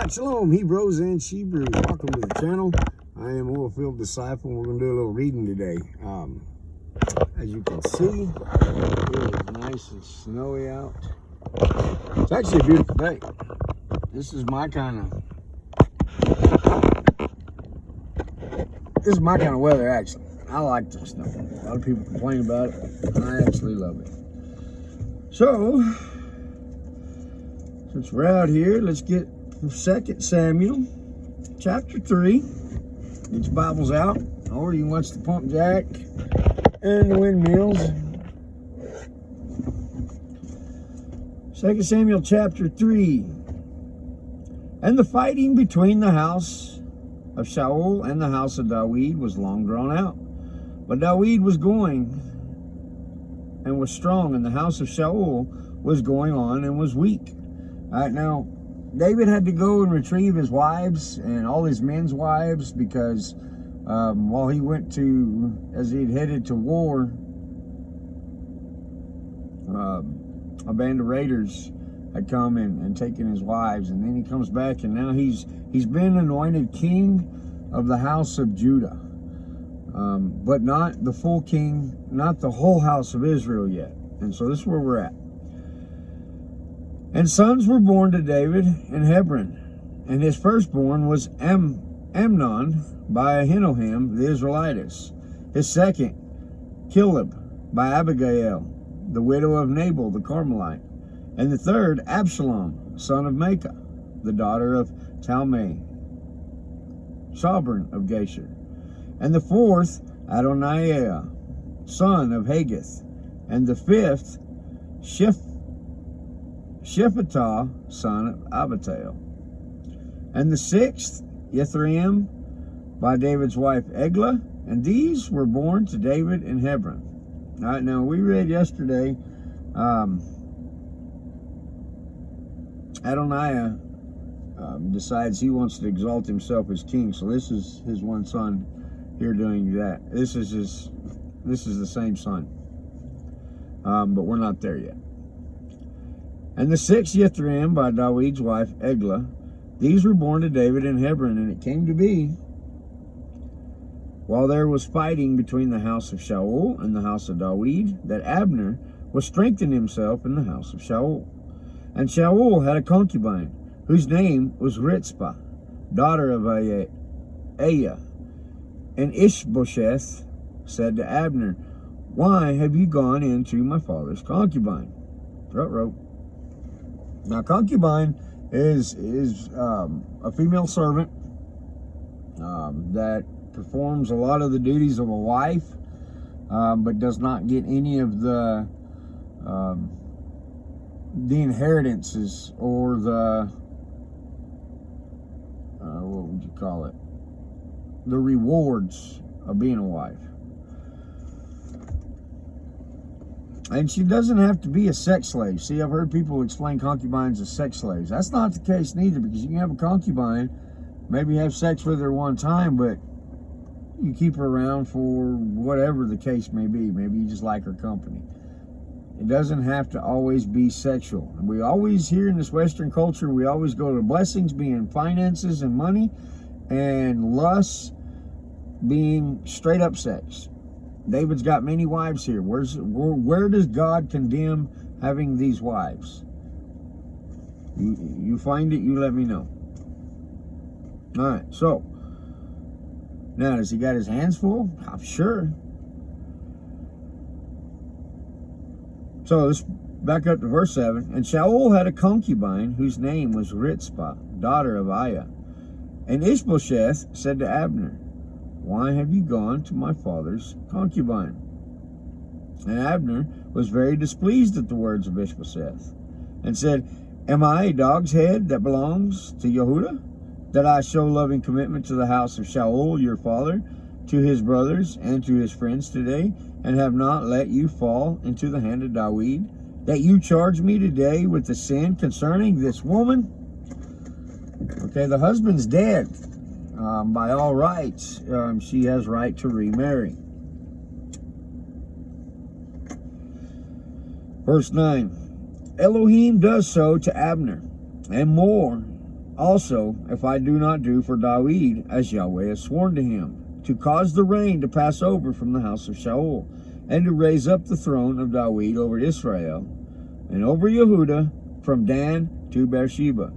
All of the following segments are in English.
Shabbat Shalom, Hebrews and Hebrews. Welcome to the channel. I am Oilfield Disciple. We're going to do a little reading today. As you can see, it is nice and snowy out. It's actually a beautiful day. This is my kind of weather, actually. I like the snow. A lot of people complain about it, and I actually love it. So, since we're out here, let's get 2 Samuel chapter 3. Get your Bibles out, or you can watch the pump jack and the windmills. 2 Samuel chapter 3. And the fighting between the house of Shaul and the house of David was long drawn out. But David was going and was strong, and the house of Shaul was going on and was weak. All right, now, David had to go and retrieve his wives and all his men's wives because while he went to, as he'd headed to war, a band of raiders had come and taken his wives, and then he comes back, and now he's been anointed king of the house of Judah, but not the full king, not the whole house of Israel yet. And so this is where we're at. And sons were born to David in Hebron, and his firstborn was Amnon by Ahinoam the Israelitess, his second Kilib by Abigail, the widow of Nabal the Carmelite, and the third Absalom, son of Maacah, the daughter of Talmai, sovereign of Geshur, and the fourth Adoniah, son of Haggith, and the fifth Shephatiah, son of Abital, and the sixth Yithream by David's wife Eglah, and these were born to David in Hebron. All right, now we read yesterday, Adoniah decides he wants to exalt himself as king, so this is his one son here doing that. This is the same son, but we're not there yet. And the sixth Yithream by David's wife Eglah, these were born to David in Hebron. And it came to be, while there was fighting between the house of Shaul and the house of David, that Abner was strengthening himself in the house of Shaul. And Shaul had a concubine, whose name was Rizpah, daughter of Aiah. And Ishbosheth said to Abner, "Why have you gone into my father's concubine?" Ruh-roh. Now, concubine is a female servant that performs a lot of the duties of a wife, but does not get any of the inheritances or the what would you call it? The rewards of being a wife. And she doesn't have to be a sex slave. See, I've heard people explain concubines as sex slaves. That's not the case neither, because you can have a concubine, maybe have sex with her one time, but you keep her around for whatever the case may be. Maybe you just like her company. It doesn't have to always be sexual. And we always, here in this Western culture, we always go to blessings being finances and money, and lust being straight up sex. David's got many wives here. Where does God condemn having these wives? You find it, you let me know. All right, so now, does he got his hands full? I'm sure. So let's back up to verse 7. And Shaul had a concubine whose name was Rizpah, daughter of Aiah. And Ishbosheth said to Abner, "Why have you gone to my father's concubine?" And Abner was very displeased at the words of Ishbosheth, and said, "Am I a dog's head that belongs to Yehudah, that I show loving commitment to the house of Shaul your father, to his brothers and to his friends today, and have not let you fall into the hand of David, that you charge me today with the sin concerning this woman?" Okay, the husband's dead. By all rights, she has right to remarry. Verse 9. Elohim does so to Abner, and more, also, if I do not do for David as Yahweh has sworn to him, to cause the rain to pass over from the house of Shaul, and to raise up the throne of David over Israel, and over Yehudah from Dan to Beersheba.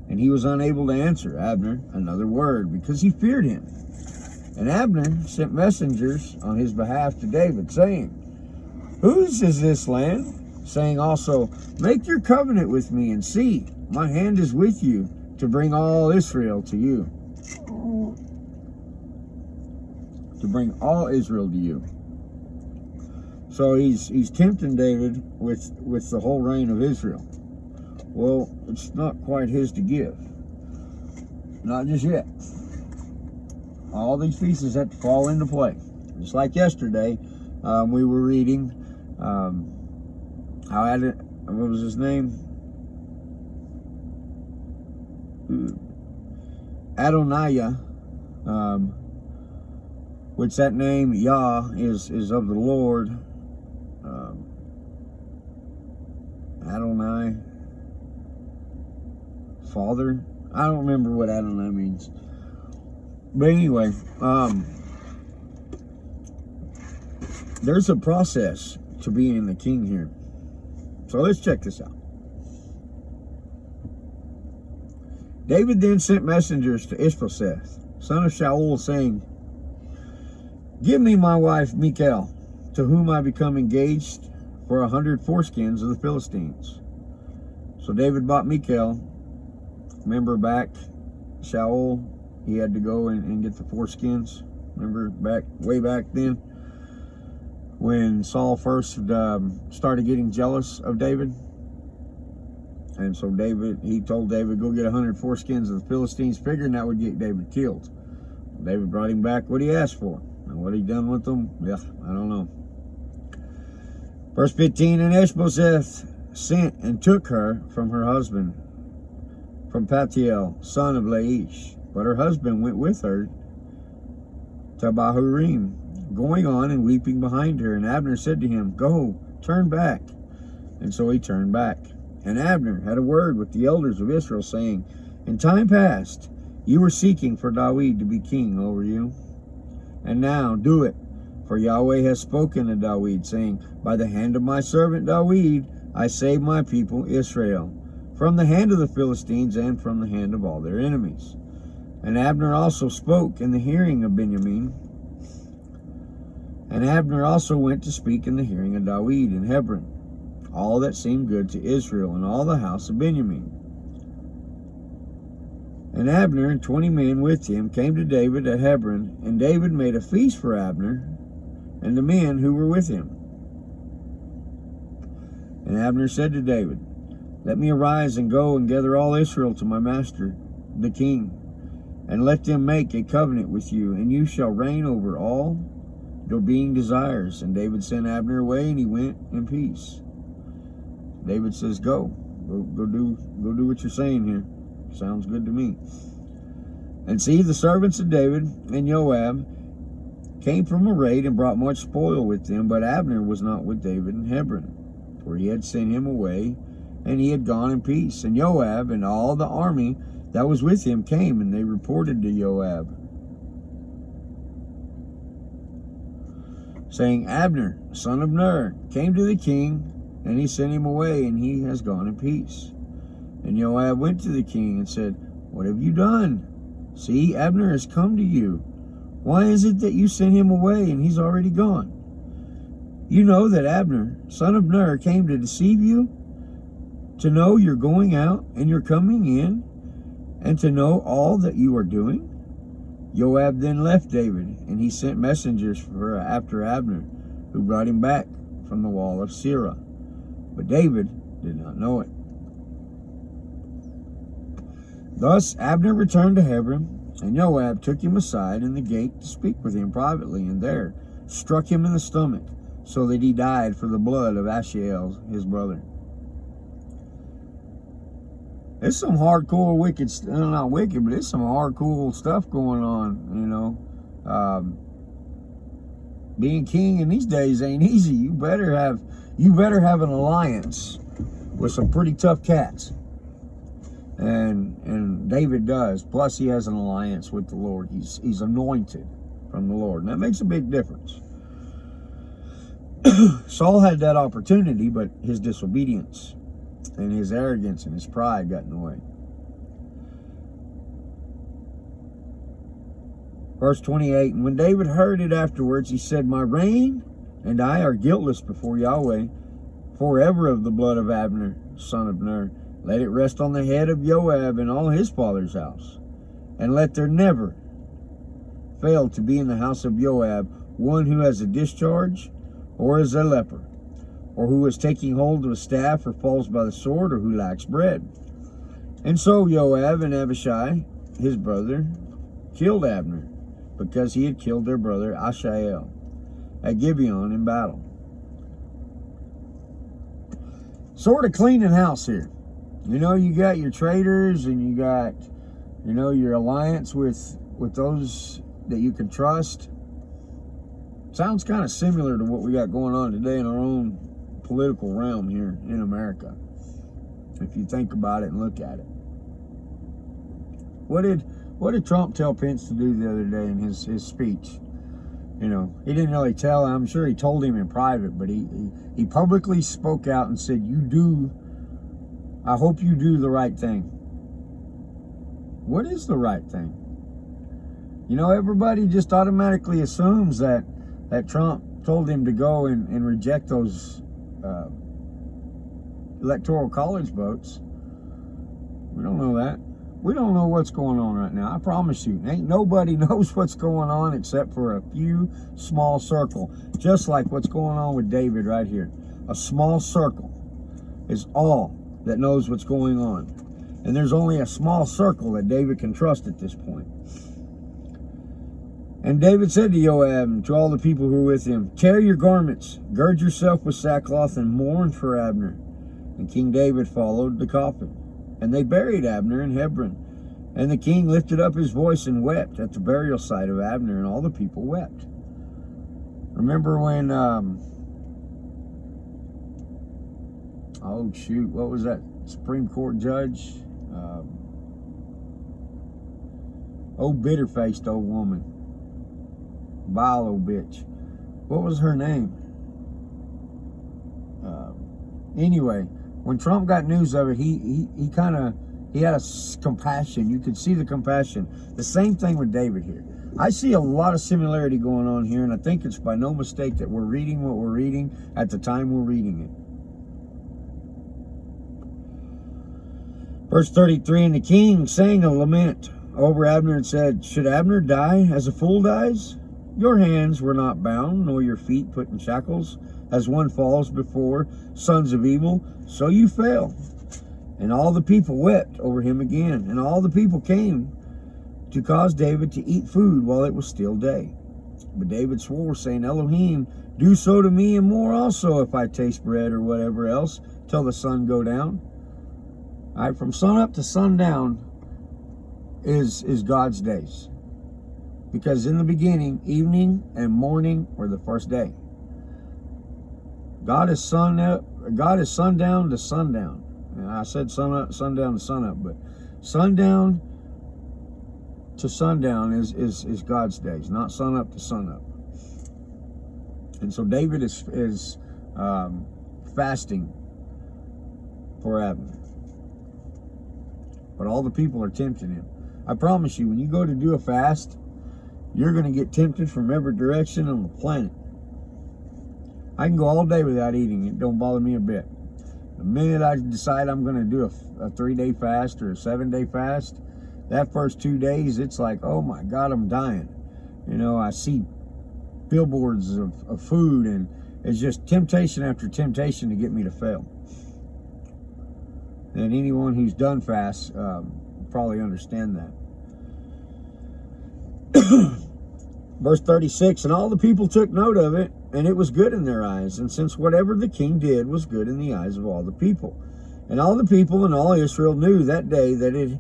And he was unable to answer Abner another word, because he feared him. And Abner sent messengers on his behalf to David, saying, Whose is this land? Saying also, Make your covenant with me, and see, my hand is with you, to bring all Israel to you. To bring all Israel to you. So he's tempting David with the whole reign of Israel. Well, it's not quite his to give. Not just yet. All these pieces have to fall into play. Just like yesterday, we were reading what was his name? Adoniah, which that name Yah is of the Lord. Adonai, Father. I don't remember what Adonai means. But anyway, there's a process to being the king here. So let's check this out. David then sent messengers to Ishbosheth, son of Shaul, saying, Give me my wife Michal, to whom I become engaged for 100 foreskins of the Philistines. So David bought Michal. Remember back, Shaul, he had to go and get the foreskins. Remember way back then, when Saul first started getting jealous of David? And so he told David, go get 100 foreskins of the Philistines, figuring that would get David killed. David brought him back what he asked for. And what he done with them, yeah, I don't know. Verse 15, And Ishbosheth sent and took her from her husband, from Paltiel, son of Laish. But her husband went with her to Bahurim, going on and weeping behind her. And Abner said to him, Go, turn back. And so he turned back. And Abner had a word with the elders of Israel, saying, In time past you were seeking for David to be king over you. And now do it, for Yahweh has spoken to David, saying, By the hand of my servant David I save my people Israel, from the hand of the Philistines and from the hand of all their enemies. And Abner also spoke in the hearing of Benjamin. And Abner also went to speak in the hearing of David in Hebron, all that seemed good to Israel, and all the house of Benjamin. And Abner and 20 men with him came to David at Hebron, and David made a feast for Abner and the men who were with him. And Abner said to David, Let me arise and go and gather all Israel to my master, the king, and let them make a covenant with you, and you shall reign over all your being desires. And David sent Abner away, and he went in peace. David says, Go do what you're saying here. Sounds good to me. And see, the servants of David and Joab came from a raid and brought much spoil with them, but Abner was not with David in Hebron, for he had sent him away, and he had gone in peace. And Joab and all the army that was with him came, and they reported to Joab, saying, Abner, son of Ner, came to the king, and he sent him away, and he has gone in peace. And Joab went to the king and said, What have you done? See, Abner has come to you. Why is it that you sent him away, and he's already gone? You know that Abner, son of Ner, came to deceive you, to know you're going out and you're coming in, and to know all that you are doing? Joab then left David, and he sent messengers after Abner, who brought him back from the wall of Sirah. But David did not know it. Thus Abner returned to Hebron, and Joab took him aside in the gate to speak with him privately, and there struck him in the stomach, so that he died for the blood of Asahel, his brother. There's some hardcore not wicked, but there's some hardcore stuff going on, you know. Being king in these days ain't easy. You better have an alliance with some pretty tough cats. And David does. Plus, he has an alliance with the Lord. He's anointed from the Lord. And that makes a big difference. Saul had that opportunity, but his disobedience and his arrogance and his pride got in the way. Verse 28, and when David heard it afterwards, he said, my reign and I are guiltless before Yahweh forever of the blood of Abner, son of Ner. Let it rest on the head of Joab and all his father's house. And let there never fail to be in the house of Joab one who has a discharge or is a leper, or who is taking hold of a staff or falls by the sword, or who lacks bread. And so Joab and Abishai, his brother, killed Abner, because he had killed their brother Asahel at Gibeon in battle. Sort of cleaning house here. You know, you got your traitors, and you got, you know, your alliance with those that you can trust. Sounds kind of similar to what we got going on today in our own political realm here in America, if you think about it and look at it. What did Trump tell Pence to do the other day in his speech? You know, he didn't really tell. I'm sure he told him in private, but he publicly spoke out and said, I hope you do the right thing. What is the right thing? You know, everybody just automatically assumes that Trump told him to go and reject those electoral college votes. We don't know that. We don't know what's going on right now. I promise you, ain't nobody knows what's going on except for a few small circle. Just like what's going on with David right here. A small circle is all that knows what's going on. And there's only a small circle that David can trust at this point. And David said to Joab and to all the people who were with him, tear your garments, gird yourself with sackcloth, and mourn for Abner. And King David followed the coffin. And they buried Abner in Hebron. And the king lifted up his voice and wept at the burial site of Abner, and all the people wept. Remember when, what was that Supreme Court judge? Bitter-faced old woman. Vile old bitch. What was her name? Anyway, when Trump got news of it, he had a compassion. You could see the compassion. The same thing with David here. I see a lot of similarity going on here, and I think it's by no mistake that we're reading what we're reading at the time we're reading it. Verse 33, and the king sang a lament over Abner and said, should Abner die as a fool dies? Your hands were not bound, nor your feet put in shackles. As one falls before sons of evil, so you fell. And all the people wept over him again. And all the people came to cause David to eat food while it was still day. But David swore, saying, Elohim, do so to me and more also, if I taste bread or whatever else, till the sun go down. All right, from sun up to sundown is God's days. Because in the beginning, evening and morning were the first day. God is sundown to sundown. And I said sundown to sunup, but sundown to sundown is God's days, not sunup to sunup. And so David is fasting for Abner. But all the people are tempting him. I promise you, when you go to do a fast, you're going to get tempted from every direction on the planet. I can go all day without eating. It don't bother me a bit. The minute I decide I'm going to do a 3-day fast or a 7-day fast, that first 2 days, it's like, oh my God, I'm dying. You know, I see billboards of food, and it's just temptation after temptation to get me to fail. And anyone who's done fasts probably understand that. Verse 36, and all the people took note of it, and it was good in their eyes. And since whatever the king did was good in the eyes of all the people. And all the people and all Israel knew that day that it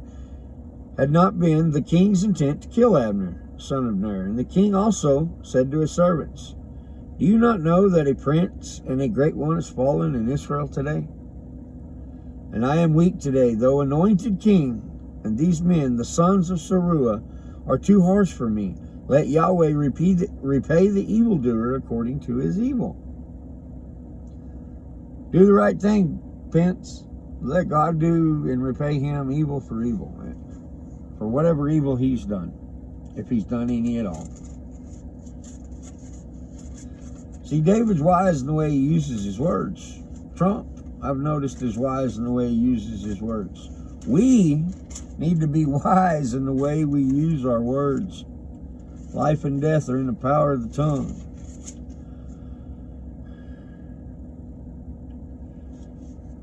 had not been the king's intent to kill Abner, son of Ner. And the king also said to his servants, do you not know that a prince and a great one has fallen in Israel today? And I am weak today, though anointed king, and these men, the sons of Zeruiah, are too harsh for me. Let Yahweh repay the evildoer according to his evil. Do the right thing, Pence. Let God do and repay him evil for evil. For whatever evil he's done, if he's done any at all. See, David's wise in the way he uses his words. Trump, I've noticed, is wise in the way he uses his words. We need to be wise in the way we use our words. Life and death are in the power of the tongue.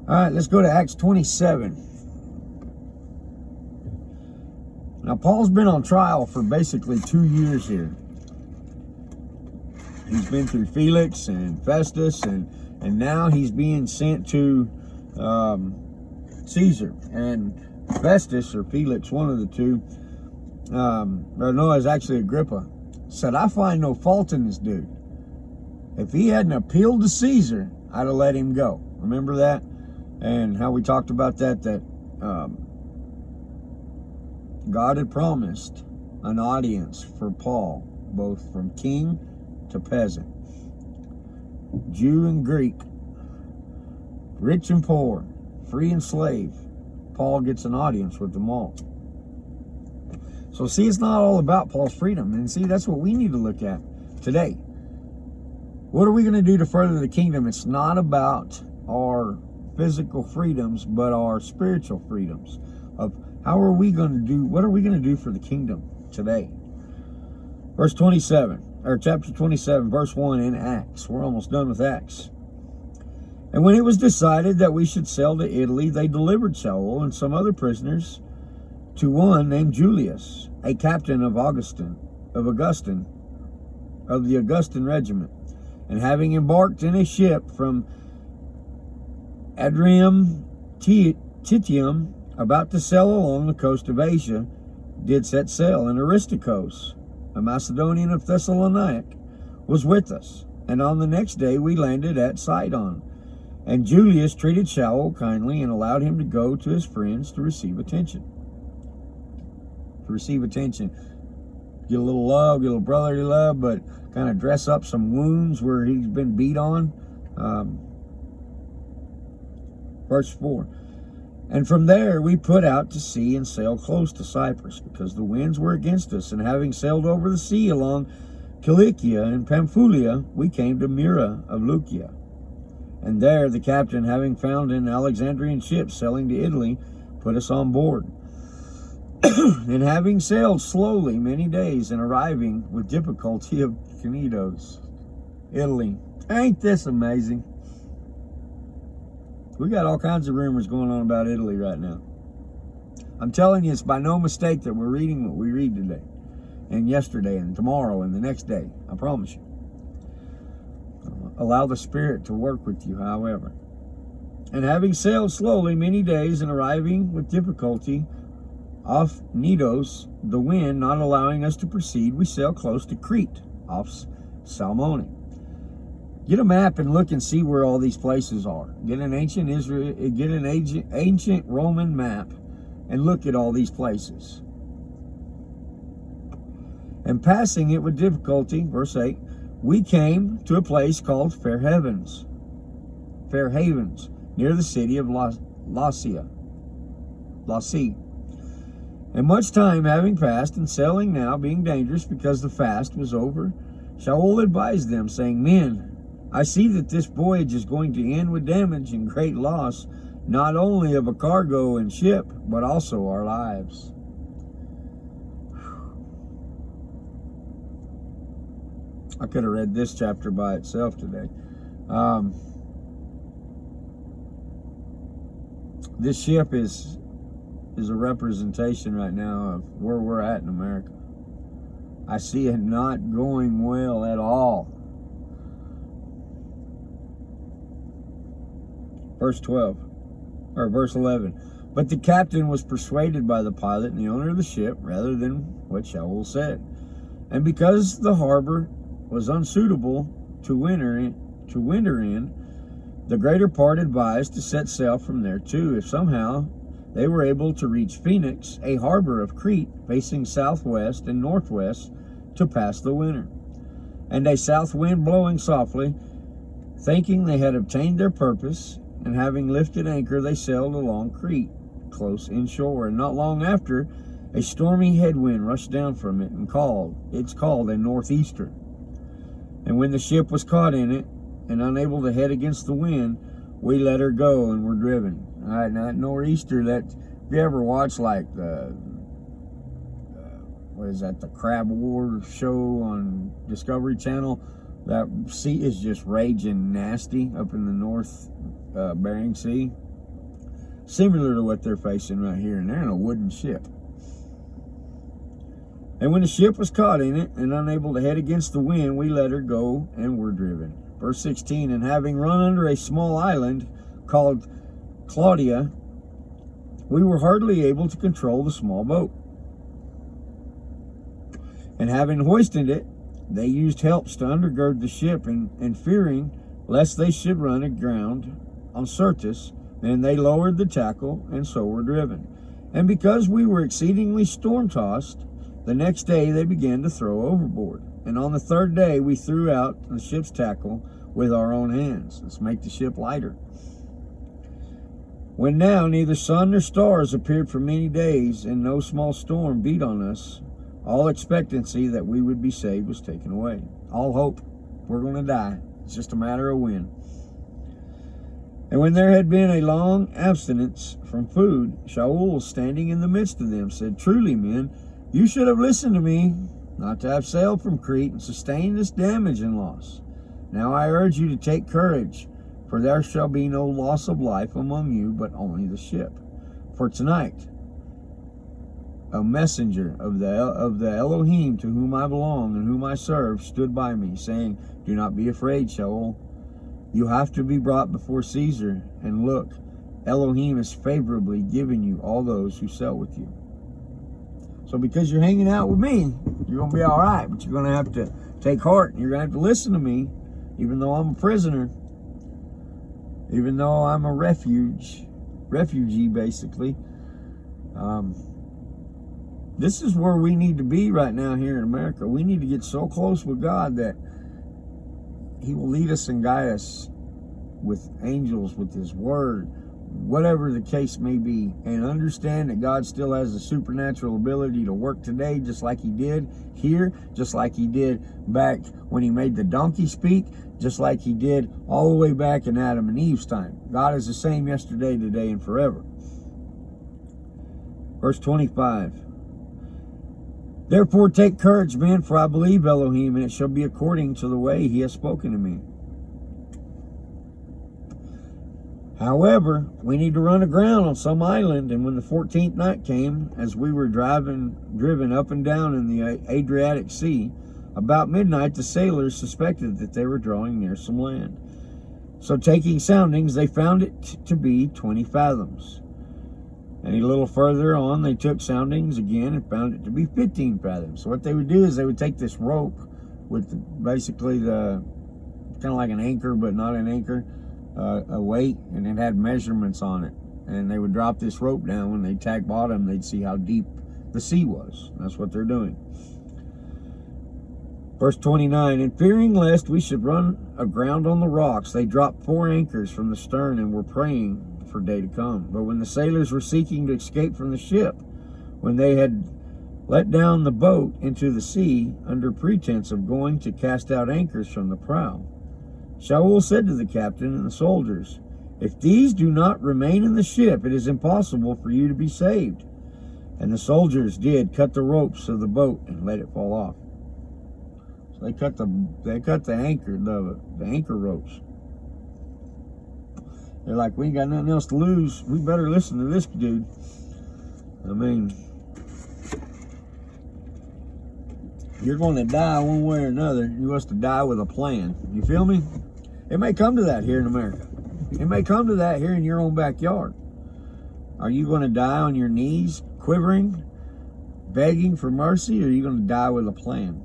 All right, let's go to Acts 27. Now, Paul's been on trial for basically 2 years here. He's been through Felix and Festus, and now he's being sent to Caesar. And Festus, or Felix, one of the two, or no, it's actually Agrippa, said, I find no fault in this dude. If he hadn't appealed to Caesar, I'd have let him go. Remember that? And how we talked about that God had promised an audience for Paul, both from king to peasant, Jew and Greek, rich and poor, free and slave. Paul gets an audience with them all. So see, it's not all about Paul's freedom. And see, that's what we need to look at today. What are we going to do to further the kingdom? It's not about our physical freedoms, but our spiritual freedoms. Of how are we going to do, what are we going to do for the kingdom today? Verse 27, or chapter 27, verse 1 in Acts. We're almost done with Acts. And when it was decided that we should sail to Italy, they delivered Saul and some other prisoners to one named Julius, a captain of the Augustan regiment. And having embarked in a ship from Adramyttium, about to sail along the coast of Asia, did set sail, and Aristarchus, a Macedonian of Thessalonica, was with us. And on the next day we landed at Sidon. And Julius treated Saul kindly and allowed him to go to his friends to receive attention. Get a little love, get a little brotherly love, but kind of dress up some wounds where he's been beat on. Verse 4. And from there we put out to sea and sailed close to Cyprus, because the winds were against us. And having sailed over the sea along Cilicia and Pamphylia, we came to Myra of Lycia. And there the captain, having found an Alexandrian ship sailing to Italy, put us on board. And having sailed slowly many days, and arriving with difficulty of Cnidos, Italy. Ain't this amazing? We got all kinds of rumors going on about Italy right now. I'm telling you, it's by no mistake that we're reading what we read today, and yesterday, and tomorrow, and the next day. I promise you. Allow the Spirit to work with you, however. And having sailed slowly many days, and arriving with difficulty off Cnidos, the wind not allowing us to proceed, we sailed close to Crete, off Salmone. Get a map and look and see where all these places are. Get an ancient Roman map and look at all these places. And passing it with difficulty, verse 8, we came to a place called Fair Havens, near the city of Lasea. And much time having passed, and sailing now being dangerous because the fast was over, Shaul advised them, saying, Men, I see that this voyage is going to end with damage and great loss, not only of a cargo and ship, but also our lives. I could have read this chapter by itself today. This ship is a representation right now of where we're at in America. I see it not going well at all. Verse 11. But the captain was persuaded by the pilot and the owner of the ship rather than what Shaul said. And because the harbor was unsuitable to winter in, The greater part advised to set sail from there too, if somehow they were able to reach Phoenix, a harbor of Crete, facing southwest and northwest, to pass the winter. And a south wind blowing softly, thinking they had obtained their purpose, and having lifted anchor, they sailed along Crete, close inshore. And not long after, a stormy headwind rushed down from it, and it's called a northeaster. And when the ship was caught in it, and unable to head against the wind, we let her go and were driven. All right, now that nor'easter, if you ever watch like the the Crab War show on Discovery Channel, that sea is just raging nasty up in the North Bering Sea, similar to what they're facing right here, and they're in a wooden ship. And when the ship was caught in it and unable to head against the wind, we let her go and were driven. Verse 16, and having run under a small island called Claudia, we were hardly able to control the small boat. And having hoisted it, they used helps to undergird the ship, and fearing lest they should run aground on Syrtis, then they lowered the tackle, and so were driven. And because we were exceedingly storm-tossed, the next day they began to throw overboard. And on the third day we threw out the ship's tackle with our own hands. Let's make the ship lighter. When now neither sun nor stars appeared for many days, and no small storm beat on us, all expectancy that we would be saved was taken away. All hope, we're going to die. It's just a matter of when. And when there had been a long abstinence from food, Shaul, standing in the midst of them, said, truly, men, you should have listened to me, not to have sailed from Crete and sustained this damage and loss. Now I urge you to take courage, for there shall be no loss of life among you, but only the ship. For tonight a messenger of the Elohim to whom I belong and whom I serve stood by me, saying, do not be afraid, Shaul. You have to be brought before Caesar, and look, Elohim is favorably giving you all those who sail with you. So because you're hanging out with me, you're going to be all right, but you're going to have to take heart, and you're going to have to listen to me, even though I'm a prisoner, even though I'm a refugee, basically. This is where we need to be right now here in America. We need to get so close with God that He will lead us and guide us with angels, with His Word, whatever the case may be, and understand that God still has the supernatural ability to work today, just like He did here, just like He did back when He made the donkey speak, just like He did all the way back in Adam and Eve's time. God is the same yesterday, today, and forever. Verse 25. Therefore take courage, men, for I believe Elohim, and it shall be according to the way He has spoken to me. However, we need to run aground on some island, and when the 14th night came, as we were driven up and down in the Adriatic Sea, about midnight the sailors suspected that they were drawing near some land. So taking soundings, they found it to be 20 fathoms. And a little further on, they took soundings again and found it to be 15 fathoms. So what they would do is they would take this rope with basically the kind of like an anchor, but not an anchor, a weight, and it had measurements on it. And they would drop this rope down. When they tack bottom, they'd see how deep the sea was. That's what they're doing. Verse 29, and fearing lest we should run aground on the rocks, they dropped 4 anchors from the stern and were praying for day to come. But when the sailors were seeking to escape from the ship, when they had let down the boat into the sea under pretense of going to cast out anchors from the prow, Shaul said to the captain and the soldiers, if these do not remain in the ship, it is impossible for you to be saved. And the soldiers did cut the ropes of the boat and let it fall off. So they cut the anchor ropes. They're like, we ain't got nothing else to lose. We better listen to this dude. I mean, you're going to die one way or another. You must to die with a plan. You feel me? It may come to that here in America. It may come to that here in your own backyard. Are you going to die on your knees, quivering, begging for mercy, or are you going to die with a plan?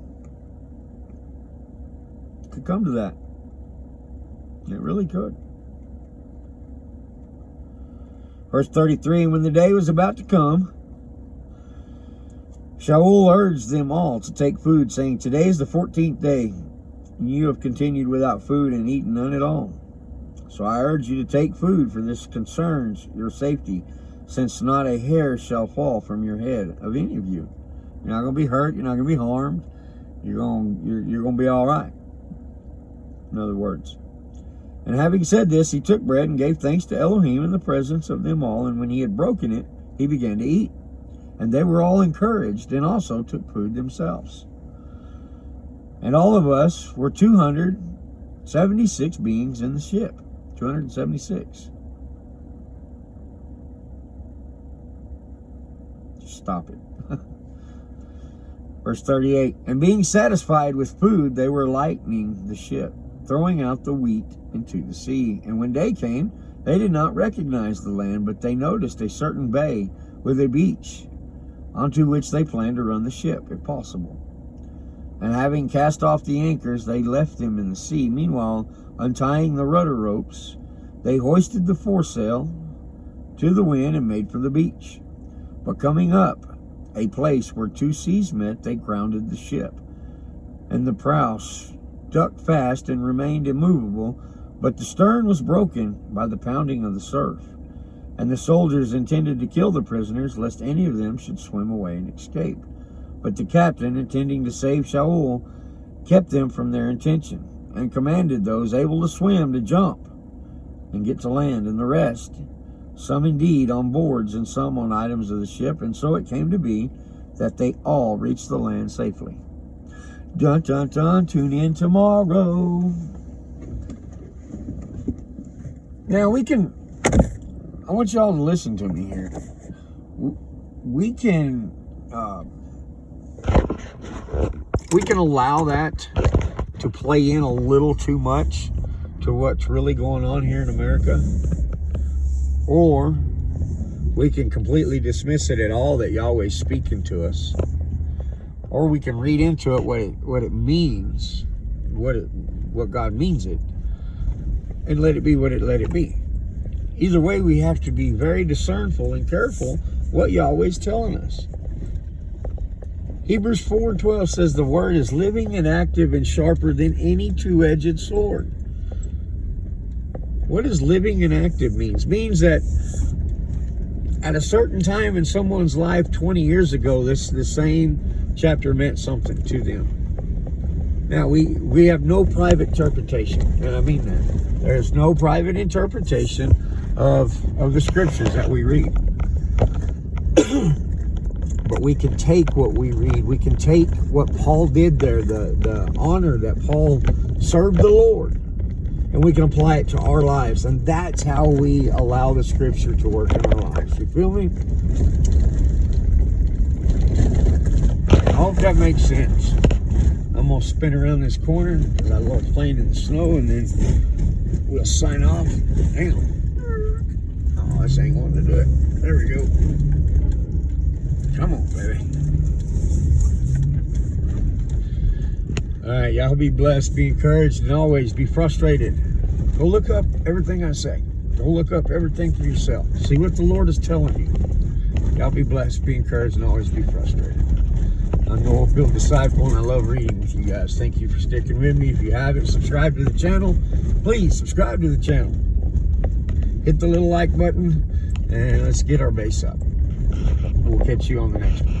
It could come to that. It really could. Verse 33, and when the day was about to come, Shaul urged them all to take food, saying, today is the 14th day, and you have continued without food and eaten none at all. So I urge you to take food, for this concerns your safety, since not a hair shall fall from your head of any of you. You're not going to be hurt. You're not going to be harmed. You're going to be all right. In other words. And having said this, he took bread and gave thanks to Elohim in the presence of them all. And when he had broken it, he began to eat. And they were all encouraged and also took food themselves. And all of us were 276 beings in the ship. 276. Stop it. Verse 38, and being satisfied with food, they were lightening the ship, throwing out the wheat into the sea. And when day came, they did not recognize the land, but they noticed a certain bay with a beach, onto which they planned to run the ship, if possible. And having cast off the anchors, they left them in the sea. Meanwhile, untying the rudder ropes, they hoisted the foresail to the wind and made for the beach. But coming up a place where two seas met, they grounded the ship. And the prow stuck fast and remained immovable, but the stern was broken by the pounding of the surf. And the soldiers intended to kill the prisoners, lest any of them should swim away and escape. But the captain, intending to save Shaul, kept them from their intention, and commanded those able to swim to jump and get to land, and the rest, some indeed on boards and some on items of the ship. And so it came to be that they all reached the land safely. Dun dun dun, tune in tomorrow. Now I want y'all to listen to me here. We can allow that to play in a little too much to what's really going on here in America. Or we can completely dismiss it at all that Yahweh's speaking to us. Or we can read into it what it means, what God means it, and let it be what it let it be. Either way, we have to be very discernful and careful what Yahweh's telling us. Hebrews 4:12 says the word is living and active and sharper than any two-edged sword. What does living and active means? Means that at a certain time in someone's life 20 years ago, the same chapter meant something to them. Now, we have no private interpretation, and I mean that. There's no private interpretation of the scriptures that we read. But we can take what we read. We can take what Paul did there, the honor that Paul served the Lord, and we can apply it to our lives. And that's how we allow the scripture to work in our lives. You feel me? I hope that makes sense. I'm going to spin around this corner because I love playing in the snow, and then we'll sign off. Hang on. Oh, this ain't wanting to do it. There we go. Come on, baby. All right, y'all be blessed, be encouraged, and always be frustrated. Go look up everything I say. Go look up everything for yourself. See what the Lord is telling you. Y'all be blessed, be encouraged, and always be frustrated. I'm Noah, Field Disciple, and I love reading with you guys. Thank you for sticking with me. If you haven't subscribed to the channel, please subscribe to the channel. Hit the little like button, and let's get our base up. We'll catch you on the next one.